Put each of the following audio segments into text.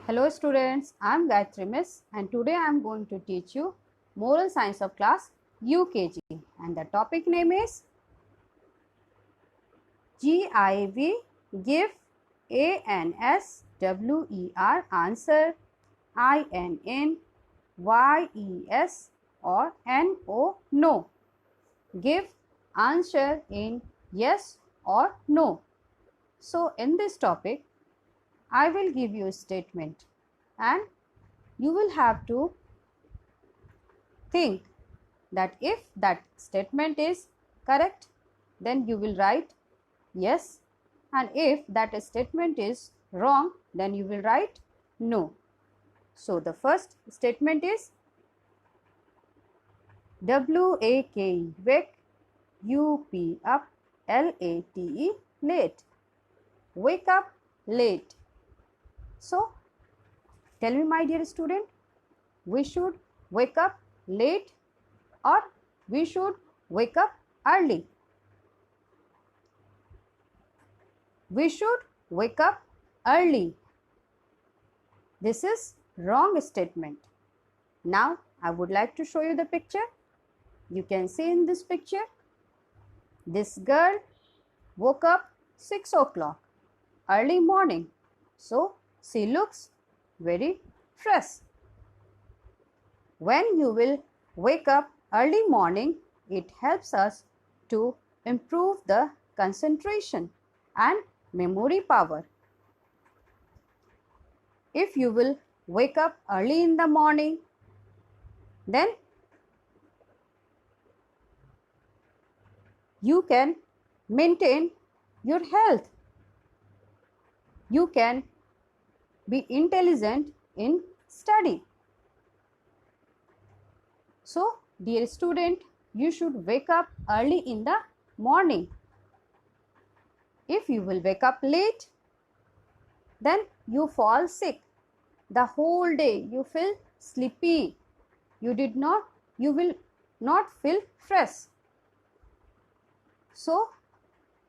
Hello students, I am Gayatri Miss and today I am going to teach you Moral Science of class UKG and the topic name is GIV give ANSWER answer INN YES or NO no. Give answer in yes or no. So in this topic I will give you a statement and you will have to think that if that statement is correct, then you will write yes, and if that statement is wrong, then you will write no. So the first statement is WAKE wake, UP up, LATE late. Wake up late. So tell me, my dear student, we should wake up late or we should wake up early? We should wake up early. This is wrong statement. Now I would like to show you the picture. You can see in this picture, this girl woke up 6 o'clock early morning. So she looks very fresh. When you will wake up early morning, it helps us to improve the concentration and memory power. If you will wake up early in the morning, then you can maintain your health. You can be intelligent in study. So, dear student, you should wake up early in the morning. If you will wake up late, then you fall sick. The whole day you feel sleepy. You will not feel fresh. So,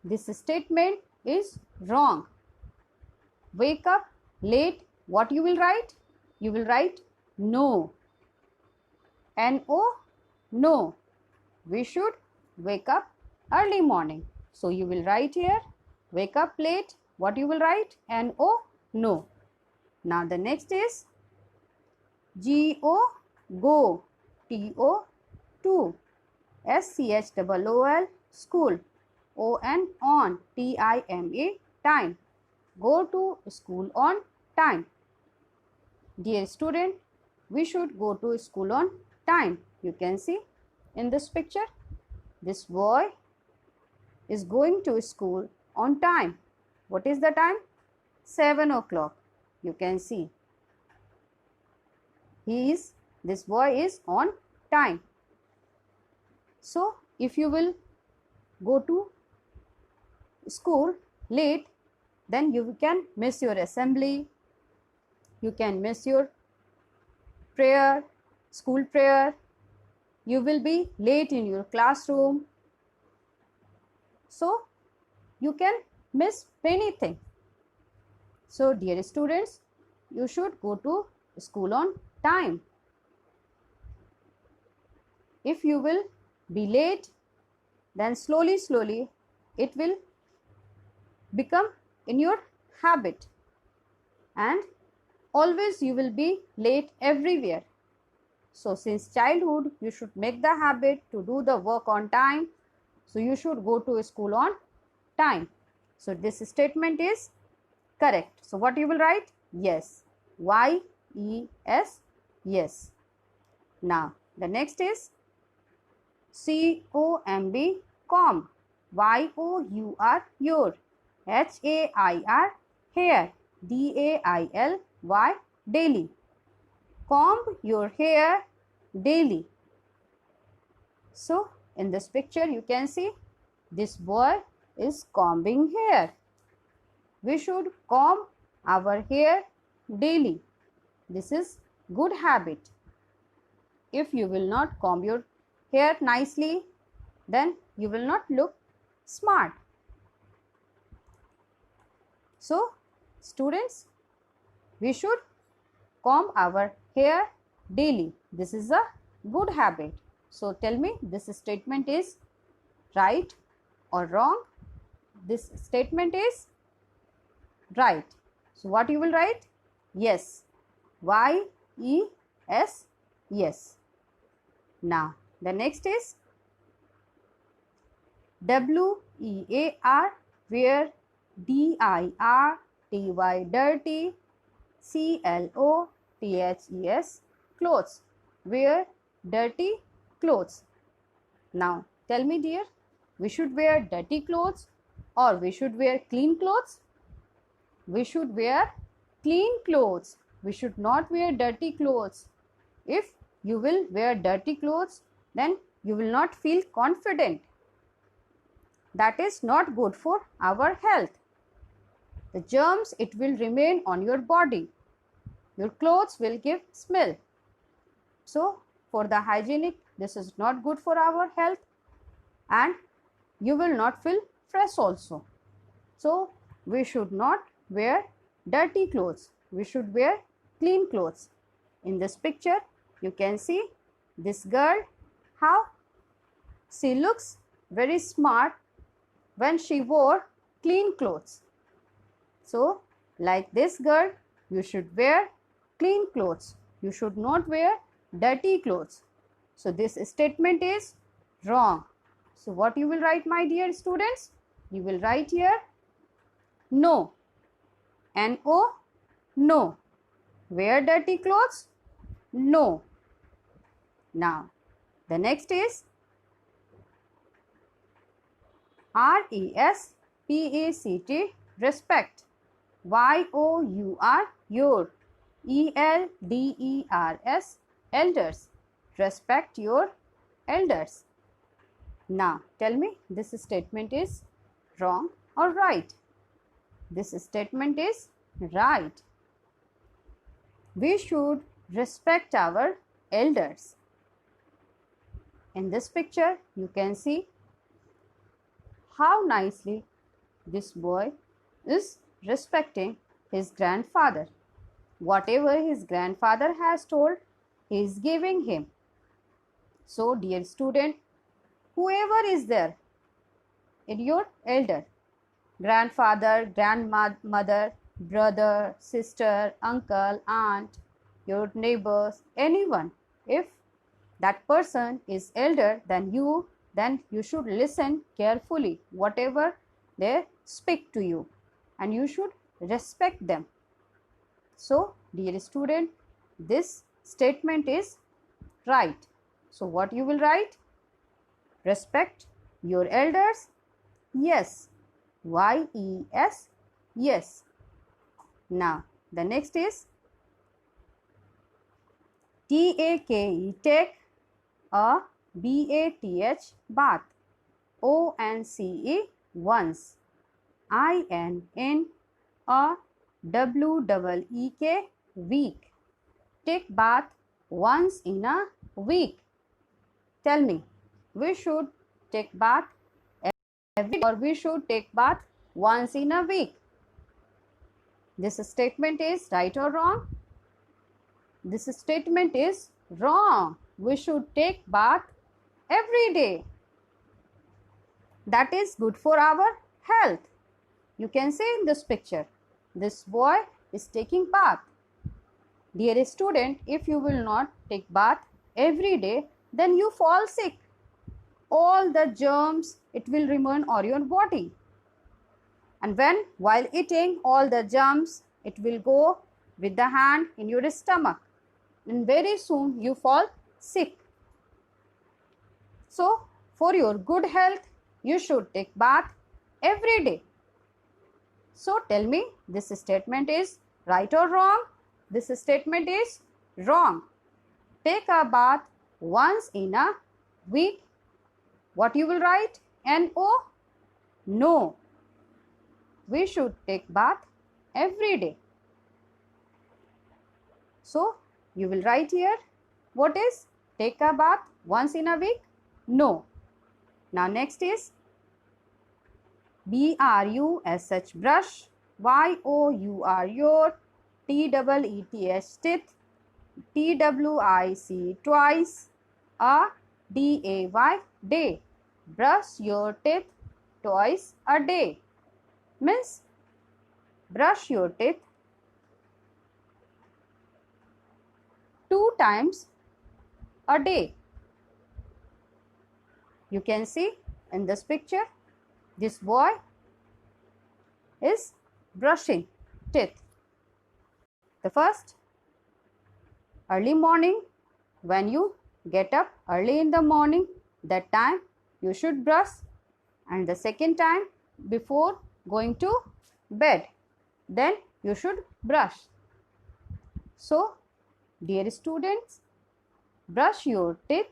this statement is wrong. Wake up late, what you will write? You will write no. NO, no. We should wake up early morning. So you will write here, wake up late, what you will write? NO, no. Now the next is GO, go, TO, to, SCHOOL, school, ON, on, TIME, time. Go to school on time. Dear student, we should go to school on time. You can see in this picture, this boy is going to school on time. What is the time? 7 o'clock. You can see. This boy is on time. So, if you will go to school late, then you can miss your assembly, you can miss your prayer, school prayer, you will be late in your classroom. So, you can miss many things. So, dear students, you should go to school on time. If you will be late, then slowly it will become in your habit and always you will be late everywhere. So since childhood you should make the habit to do the work on time. So you should go to school on time. So this statement is correct. So what you will write? Yes. YES, yes. Now the next is COMB, comb, YOUR, your, HAIR, hair, DAILY, daily. Comb your hair daily. So in this picture you can see this boy is combing hair. We should comb our hair daily. This is good habit. If you will not comb your hair nicely, then you will not look smart. So students, we should comb our hair daily. This is a good habit. So tell me, this statement is right or wrong? This statement is right. So what you will write? Yes. Y-E-S. Yes. Now the next is W-E-A-R, wear, D-I-R-T-Y, dirty, C-L-O-T-H-E-S, clothes, wear dirty clothes. Now tell me dear, we should wear dirty clothes or we should wear clean clothes? We should wear clean clothes. We should not wear dirty clothes. If you will wear dirty clothes, then you will not feel confident. That is not good for our health. The germs, it will remain on your body. Your clothes will give smell. So for the hygienic, this is not good for our health, and you will not feel fresh also. So we should not wear dirty clothes. We should wear clean clothes. In this picture, you can see this girl, how she looks very smart when she wore clean clothes. So like this girl, you should wear clean clothes. You should not wear dirty clothes. So this statement is wrong. So what you will write, my dear students? You will write here no. N-O, no. Wear dirty clothes? No. Now the next is R-E-S-P-E-C-T, respect. Y-O-U-R, your. E-L-D-E-R-S, elders. Respect your elders. Now tell me, this statement is wrong or right? This statement is right. We should respect our elders. In this picture, you can see how nicely this boy is respecting his grandfather. Whatever his grandfather has told, he is giving him. So dear student, whoever is there in your elder, grandfather, grandmother, brother, sister, uncle, aunt, your neighbors, anyone, if that person is elder than you, then you should listen carefully whatever they speak to you, and you should respect them. So dear student, this statement is right. So what you will write? Respect your elders? Yes. Y-E-S, yes. Now the next is T-A-K-E, take, a B-A-T-H, bath, O-N-C-E, once, I-N-N, a W-E-E-K, week. Take bath once in a week. Tell me, we should take bath every day or we should take bath once in a week? This statement is right or wrong? This statement is wrong. We should take bath every day. That is good for our health. You can see in this picture, this boy is taking bath. Dear student, if you will not take bath every day, then you fall sick. All the germs, it will remain on your body. And while eating, all the germs, it will go with the hand in your stomach. And very soon you fall sick. So for your good health, you should take bath every day. So tell me, this statement is right or wrong? This statement is wrong. Take a bath once in a week. What you will write? N-O? No. We should take bath every day. So you will write here, what is take a bath once in a week? No. Now next is B-R-U-S-H, brush, Y-O-U-R, your, T-E-E-T-H, teeth, T-W-I-C, twice. A D-A-Y, day. Brush your teeth twice a day. Means brush your teeth 2 times a day. You can see in this picture, this boy is brushing teeth. The first, early morning, when you get up early in the morning, that time you should brush, and the second time before going to bed, then you should brush. So, dear students, brush your teeth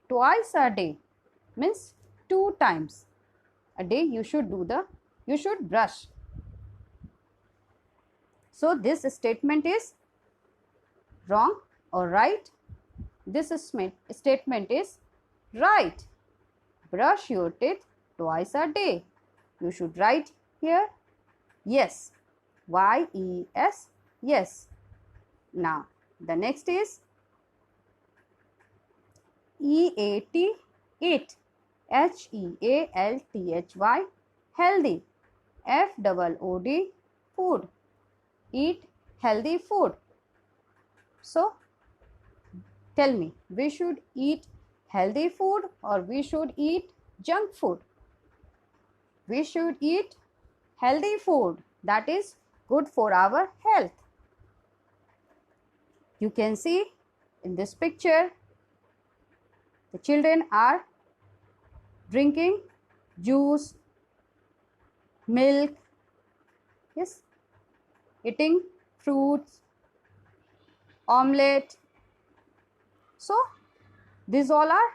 twice a day, means 2 times a day you should brush. So this statement is wrong or right? This statement is right. Brush your teeth twice a day. You should write here yes. Y-E-S, yes. Now the next is E-A-T, eat. H-E-A-L-T-H-Y, healthy. F-O-O-D, food. Eat healthy food. So tell me, we should eat healthy food or we should eat junk food? We should eat healthy food, that is good for our health. You can see in this picture, the children are drinking juice, milk, yes, eating fruits, omelette. So these all are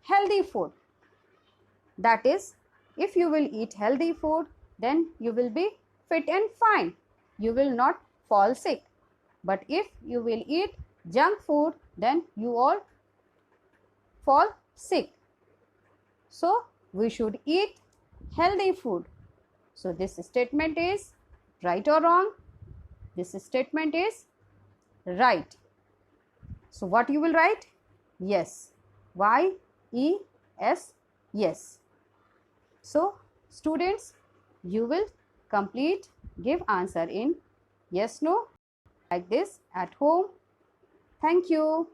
healthy food. That is, if you will eat healthy food, then you will be fit and fine. You will not fall sick. But if you will eat junk food, then you all fall sick. So we should eat healthy food. So this statement is right or wrong? This statement is right. So what you will write? Yes. Y-E-S, yes. So students, you will give answer in yes, no, like this at home. Thank you.